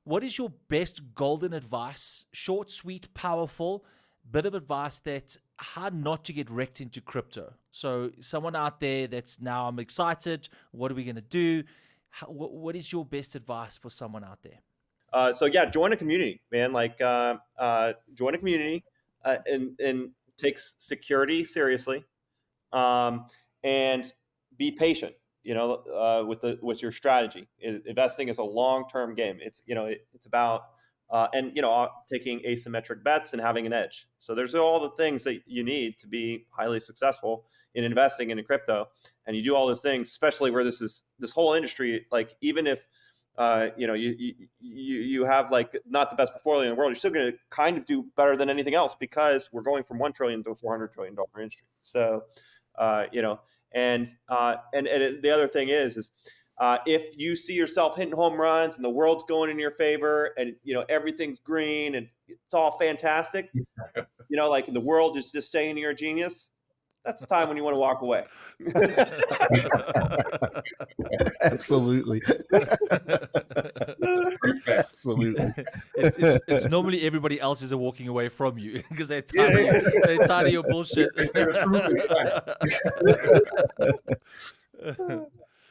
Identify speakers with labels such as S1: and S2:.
S1: what is your best golden advice? Short, sweet, powerful, bit of advice that how not to get wrecked into crypto. So someone out there that's now, I'm excited. What are we going to do? What is your best advice for someone out there?
S2: So yeah, join a community, man. Like join a community and takes security seriously, and be patient. With your strategy. Investing is a long-term game. It's it's about taking asymmetric bets and having an edge. So there's all the things that you need to be highly successful in investing in crypto. And you do all those things, especially where this whole industry, like even if you have like not the best portfolio in the world, you're still going to kind of do better than anything else because we're going from $1 trillion to a $400 trillion industry. So, and the other thing is if you see yourself hitting home runs and the world's going in your favor and everything's green and it's all fantastic, like the world is just saying you're a genius, that's the time when you want to walk away.
S3: Absolutely. Absolutely.
S1: It's normally everybody else is walking away from you because they're tired of your bullshit.